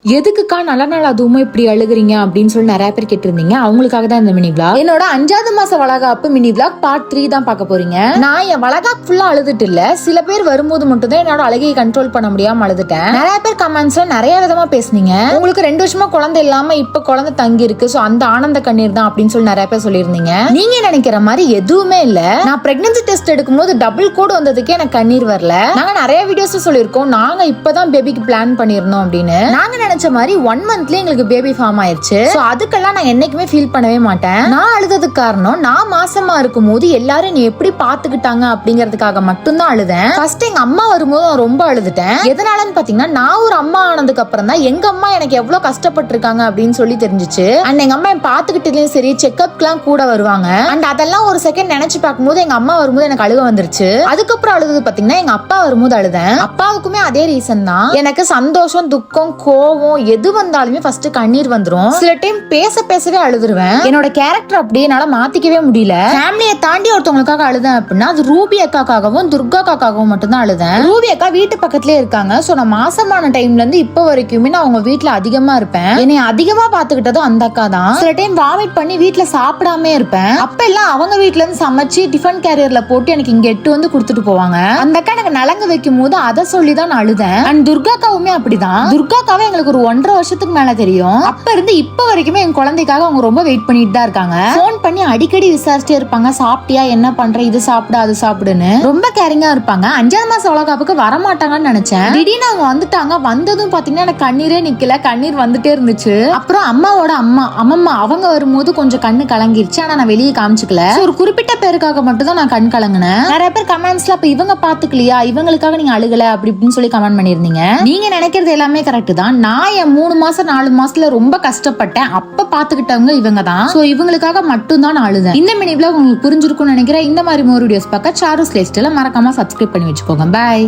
எதுக்குக்கா நல்ல நாள் அதுவுமே இப்படி அழுகுறீங்க அப்படின்னு சொல்லி நிறைய பேர் கேட்டிருந்தீங்க. அவங்களுக்காக தான் இந்த மினி விளாக். என்னோட 5வது மாச வளகாப்பு மினி விளாக் பார்ட் 3 தான் பார்க்க போறீங்க. நான் என் வளகாப் ஃபுல்லா அழுதுட்டு இல்ல, சில பேர் வரும்போது மட்டும் தான் என்னோட அழுகையை கண்ட்ரோல் பண்ண முடியாம அழுதுட்டேன். நிறைய பேர் கமெண்ட்ஸ்ல நிறைய விதமா பேசுனீங்க. உங்களுக்கு 2 வருஷமா குழந்தை இல்லாம இப்ப குழந்தை தங்கி இருக்கு, சோ அந்த ஆனந்த கண்ணீர் தான் அப்படின்னு சொல்லி நிறைய பேர் சொல்லியிருந்தீங்க. நீங்க நினைக்கிற மாதிரி எதுவுமே இல்ல. நான் பிரெக்னன்சி டெஸ்ட் எடுக்கும்போது டபுள் கோட் வந்ததுக்கே எனக்கு கண்ணீர் வரல. நாங்க நிறைய வீடியோஸ் சொல்லியிருக்கோம், நாங்க இப்பதான் பேபிக்கு பிளான் பண்ணிருந்தோம் அப்படின்னு. நாங்க நினைச்ச மாதிரி 1 மந்த்ல எங்களுக்கு பேபி ஃபார்ம் ஆயிருச்சு. சோ அதுக்கெல்லாம் நான் என்னைக்குமே ஃபீல் பண்ணவே மாட்டேன். நான் அழுததுக்கு காரணம், நான் மாசமா இருக்கும் போது எல்லாரும் நீ எப்படி பாத்துக்கிட்டாங்க அப்படிங்கறதுக்காக மட்டும்தான் அழுதேன். ஃபர்ஸ்ட் எங்க அம்மா வரும்போது நான் ரொம்ப அழுதுட்டேன். எதனாலன்னு பாத்தீங்கன்னா, நான் ஒரு அம்மா ஆனதுக்கு அப்புறம் தான் எங்க அம்மா எனக்கு எவ்வளவு கஷ்டப்பட்டிருக்காங்க அப்படின்னு சொல்லி தெரிஞ்சுச்சு. அண்ட் எங்க அம்மா பாத்துக்கிட்டதுலயும் சரி, செக்அப்க்குலாம் கூட வருவாங்க. அண்ட் அதெல்லாம் ஒரு செகண்ட் நினைச்சு பார்க்கும்போது எங்க அம்மா வரும்போது எனக்கு அழுக வந்துருச்சு. அதுக்கப்புறம் அழுது பாத்தீங்கன்னா எங்க அப்பா வரும்போது அழுதேன். அப்பாவுக்குமே அதே ரீசன் தான். எனக்கு சந்தோஷம், துக்கம், கோவம் எது வந்தாலுமே ஃபர்ஸ்ட் கண்ணீர் வந்துரும். சில டைம் பேசவே அழுதுருவேன். என்னோட கேரக்டர் அப்படியே என்னால மாத்திக்கவே முடியல. ஃபேமிலியை தாண்டி ஒருத்தவங்களுக்காக அழுதேன் அப்படின்னா அது ரூபி அக்காக்காகவும் துர்கா அக்காக்காகவும் மட்டும் தான் அழுதேன். ரூபி அக்கா வீட்டு பக்கத்துலயே இருக்காங்க. சோ நான் மாசமான டைம்ல இருந்து இப்ப வரைக்குமே நான் அவங்க வீட்டுல அதிகமா இருப்பேன். என்னை அதிகமா பாத்துக்கிட்டதும் அந்த அக்கா தான். சில டைம் வாமிட் பண்ணி வீட்டுல சாப்பிடாம இருப்பேன். அப்ப எல்லாம் அவங்க வீட்டுல இருந்து சமைச்சு டிஃபன் கேரியர்ல போட்டு எனக்கு இங்க எட்டு வந்து கொடுத்துட்டு போவாங்க. அந்த அக்கா எனக்கு நலங்கு வைக்கும் போது அதை சொல்லிதான் நான் அழுதேன். அண்ட் துர்காக்காவுமே அப்படிதான். துர்காக்காவே எங்களுக்கு ஒரு 1.5 வருஷத்துக்கு மேல தெரியும். அப்ப இருந்து இப்ப வரைக்குமே என் குழந்தைக்காக அவங்க ரொம்ப வெயிட் பண்ணிட்டு தான் இருக்காங்க. போன் பண்ணி அடிக்கடி விசாரிச்சுட்டே இருப்பாங்க, சாப்பிட்டியா, என்ன பண்ற, இது சாப்பிடு அது சாப்பிடுன்னு ரொம்ப கேரிங்கா இருப்பாங்க. 5வது மாச வளகாப்புக்கு வரமாட்டாங்கன்னு நினைச்சேன். திடீர்னு அவங்க வந்துட்டாங்க. வந்ததும் பாத்தீங்கன்னா எனக்கு கண்ணீரே நிக்கல, கண்ணீர் வந்துட்டே இருந்துச்சு. அப்புறம் அம்மாவோட அம்மா அவங்க வரும்போது கொஞ்சம் கண்ணு கலங்கிருச்சு. ஆனா நான் வெளியே காமிச்சுக்கல. ஒரு குறிப்பிட்ட பேருக்காக மட்டும் தான் நான் கண் கலங்கினேன். நிறைய பேர் கமெண்ட்ஸ்ல அப்ப இவங்க பாத்துக்கலையா, இவங்களுக்காக நீங்க அழுகல அப்படி இப்படின்னு சொல்லி கமெண்ட் பண்ணிருந்தீங்க. நீங்க நினைக்கிறது எல்லாமே கரெக்ட் தான். நான் என் 3 மாசம் 4 மாசத்துல ரொம்ப கஷ்டப்பட்டேன். அப்ப பாத்துக்கிட்டவங்க இவங்க தான். சோ இவங்களுக்காக மட்டும் தான் நான் அழுதேன். இந்த மினி விளாக் உங்களுக்கு புரிஞ்சிருக்கும்னு நினைக்கிறேன். இந்த மாதிரி மோர் வீடியோஸ் பார்க்க சாருஸ் லைஃப் ஸ்டைல மறக்காம சப்ஸ்கிரைப் பண்ணி வச்சுக்கோங்க. பை.